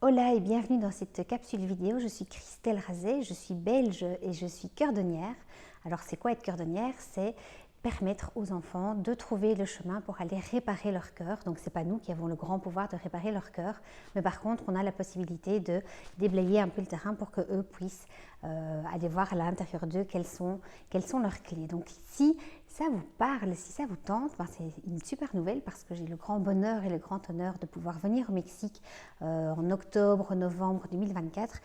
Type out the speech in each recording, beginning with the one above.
Hola et bienvenue dans cette capsule vidéo. Je suis Christelle Razet, je suis belge et je suis cordonnière. Alors c'est quoi être cordonnière? C'est permettre aux enfants de trouver le chemin pour aller réparer leur cœur. Donc c'est pas nous qui avons le grand pouvoir de réparer leur cœur, mais par contre on a la possibilité de déblayer un peu le terrain pour qu'eux puissent aller voir à l'intérieur d'eux quelles sont leurs clés. Donc si ça vous parle, si ça vous tente, ben c'est une super nouvelle parce que j'ai le grand bonheur et le grand honneur de pouvoir venir au Mexique en octobre, novembre 2024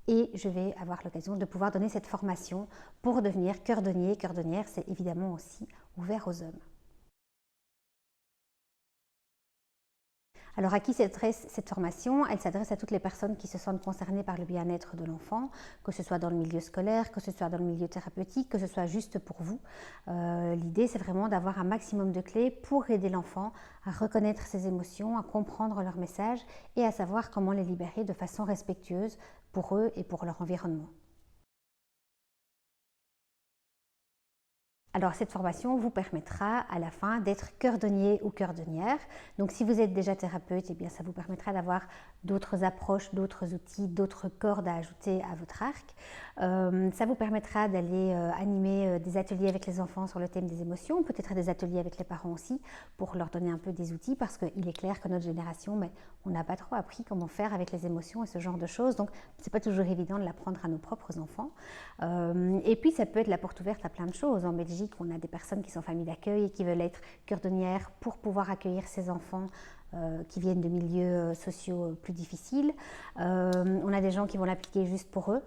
et je vais avoir l'occasion de pouvoir donner cette formation pour devenir cordonnier. Cordonnière, c'est évidemment aussi ouvert aux hommes. Alors à qui s'adresse cette formation? Elle s'adresse à toutes les personnes qui se sentent concernées par le bien-être de l'enfant, que ce soit dans le milieu scolaire, que ce soit dans le milieu thérapeutique, que ce soit juste pour vous. L'idée, c'est vraiment d'avoir un maximum de clés pour aider l'enfant à reconnaître ses émotions, à comprendre leurs messages et à savoir comment les libérer de façon respectueuse pour eux et pour leur environnement. Alors cette formation vous permettra à la fin d'être cordonnier ou cordonnière. Donc si vous êtes déjà thérapeute, eh bien ça vous permettra d'avoir d'autres approches, d'autres outils, d'autres cordes à ajouter à votre arc. Ça vous permettra d'aller animer des ateliers avec les enfants sur le thème des émotions, peut-être des ateliers avec les parents aussi, pour leur donner un peu des outils, parce qu'il est clair que notre génération, mais on n'a pas trop appris comment faire avec les émotions et ce genre de choses, donc c'est pas toujours évident de l'apprendre à nos propres enfants. Et puis ça peut être la porte ouverte à plein de choses. En Belgique, on a des personnes qui sont familles d'accueil et qui veulent être cordonnières pour pouvoir accueillir ces enfants qui viennent de milieux sociaux plus difficiles. On a des gens qui vont l'appliquer juste pour eux,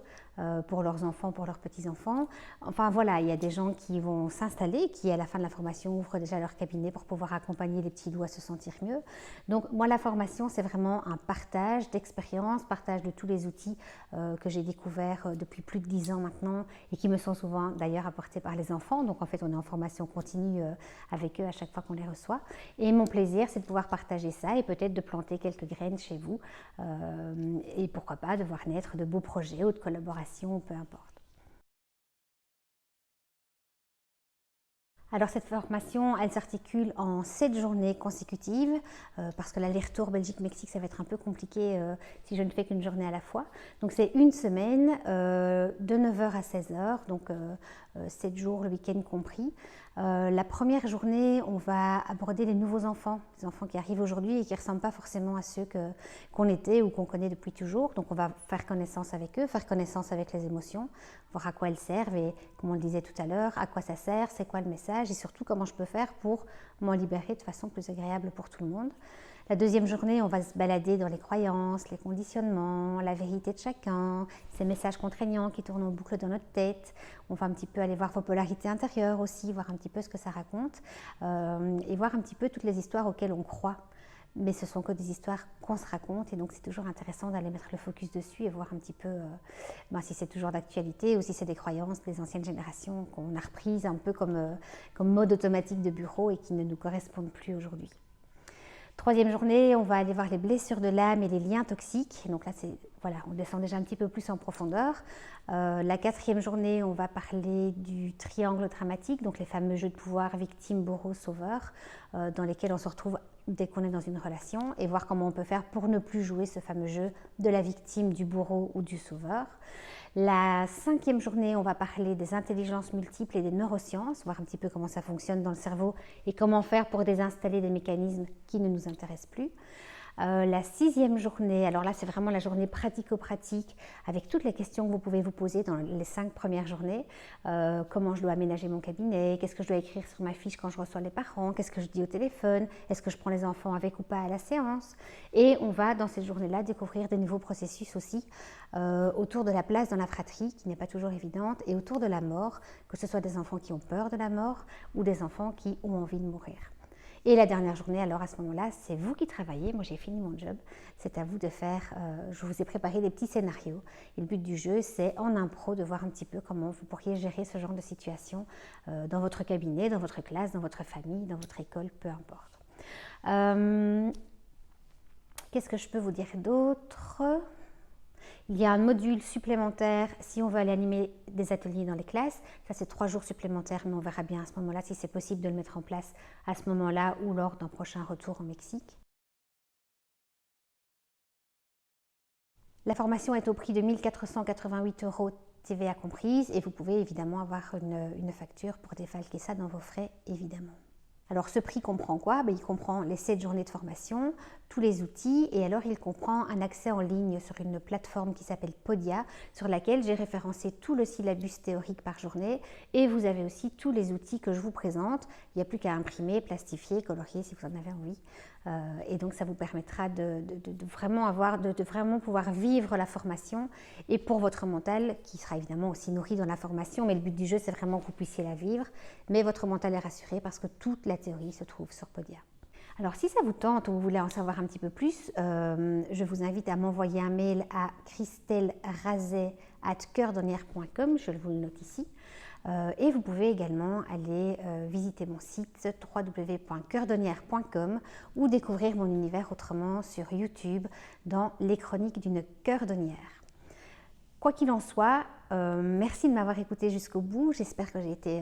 pour leurs enfants, pour leurs petits-enfants. Enfin voilà, il y a des gens qui vont s'installer, qui à la fin de la formation ouvrent déjà leur cabinet pour pouvoir accompagner les petits doux à se sentir mieux. Donc moi la formation c'est vraiment un partage d'expérience, partage de tous les outils que j'ai découverts depuis plus de 10 ans maintenant et qui me sont souvent d'ailleurs apportés par les enfants. Donc en fait on est en formation continue avec eux à chaque fois qu'on les reçoit. Et mon plaisir c'est de pouvoir partager ça et peut-être de planter quelques graines chez vous et pourquoi pas de voir naître de beaux projets ou de collaborations, peu importe. Alors cette formation, elle s'articule en 7 journées consécutives parce que l'aller-retour Belgique-Mexique, ça va être un peu compliqué si je ne fais qu'une journée à la fois. Donc c'est une semaine de 9h à 16h, donc 7 jours, le week-end compris. La première journée, on va aborder les nouveaux enfants, les enfants qui arrivent aujourd'hui et qui ne ressemblent pas forcément à ceux qu'on était ou qu'on connaît depuis toujours. Donc on va faire connaissance avec eux, faire connaissance avec les émotions, voir à quoi elles servent et, comme on le disait tout à l'heure, à quoi ça sert, c'est quoi le message et surtout comment je peux faire pour m'en libérer de façon plus agréable pour tout le monde. La deuxième journée, on va se balader dans les croyances, les conditionnements, la vérité de chacun, ces messages contraignants qui tournent en boucle dans notre tête. On va un petit peu aller voir vos polarités intérieures aussi, voir un petit peu ce que ça raconte et voir un petit peu toutes les histoires auxquelles on croit. Mais ce sont que des histoires qu'on se raconte et donc c'est toujours intéressant d'aller mettre le focus dessus et voir un petit peu si c'est toujours d'actualité ou si c'est des croyances des anciennes générations qu'on a reprises un peu comme mode automatique de bureau et qui ne nous correspondent plus aujourd'hui. Troisième journée, on va aller voir les blessures de l'âme et les liens toxiques. Donc là, voilà, on descend déjà un petit peu plus en profondeur. La quatrième journée, on va parler du triangle dramatique, donc les fameux jeux de pouvoir victime, bourreau, sauveur, dans lesquels on se retrouve dès qu'on est dans une relation et voir comment on peut faire pour ne plus jouer ce fameux jeu de la victime, du bourreau ou du sauveur. La cinquième journée, on va parler des intelligences multiples et des neurosciences, voir un petit peu comment ça fonctionne dans le cerveau et comment faire pour désinstaller des mécanismes qui ne nous intéressent plus. La sixième journée, alors là c'est vraiment la journée pratico-pratique avec toutes les questions que vous pouvez vous poser dans les 5 premières journées. Comment je dois aménager mon cabinet, qu'est-ce que je dois écrire sur ma fiche quand je reçois les parents, qu'est-ce que je dis au téléphone, est-ce que je prends les enfants avec ou pas à la séance. Et on va dans cette journée-là découvrir des nouveaux processus aussi autour de la place dans la fratrie qui n'est pas toujours évidente et autour de la mort, que ce soit des enfants qui ont peur de la mort ou des enfants qui ont envie de mourir. Et la dernière journée, alors à ce moment-là, c'est vous qui travaillez. Moi, j'ai fini mon job. C'est à vous de faire. Je vous ai préparé des petits scénarios. Et le but du jeu, c'est en impro de voir un petit peu comment vous pourriez gérer ce genre de situation dans votre cabinet, dans votre classe, dans votre famille, dans votre école, peu importe. Qu'est-ce que je peux vous dire d'autre ? Il y a un module supplémentaire si on veut aller animer des ateliers dans les classes. Ça, c'est 3 jours supplémentaires, mais on verra bien à ce moment-là si c'est possible de le mettre en place à ce moment-là ou lors d'un prochain retour au Mexique. La formation est au prix de 1 488 € TVA comprise et vous pouvez évidemment avoir une facture pour défalquer ça dans vos frais évidemment. Alors ce prix comprend quoi? Il comprend les 7 journées de formation, tous les outils et alors il comprend un accès en ligne sur une plateforme qui s'appelle Podia sur laquelle j'ai référencé tout le syllabus théorique par journée et vous avez aussi tous les outils que je vous présente. Il n'y a plus qu'à imprimer, plastifier, colorier si vous en avez envie. Et donc ça vous permettra de vraiment pouvoir vivre la formation et pour votre mental qui sera évidemment aussi nourri dans la formation, mais le but du jeu c'est vraiment que vous puissiez la vivre, mais votre mental est rassuré parce que toute la théorie se trouve sur Podia. Alors si ça vous tente ou vous voulez en savoir un petit peu plus, je vous invite à m'envoyer un mail à christelrazet@coeurdonnière.com, je vous le note ici. Et vous pouvez également aller visiter mon site www.coeurdonnière.com ou découvrir mon univers autrement sur YouTube dans les chroniques d'une coeurdonnière. Quoi qu'il en soit, merci de m'avoir écouté jusqu'au bout. J'espère que j'ai été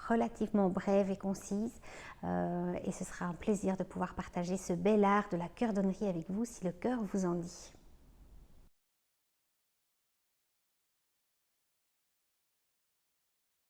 relativement brève et concise et ce sera un plaisir de pouvoir partager ce bel art de la coeurdonnerie avec vous si le cœur vous en dit.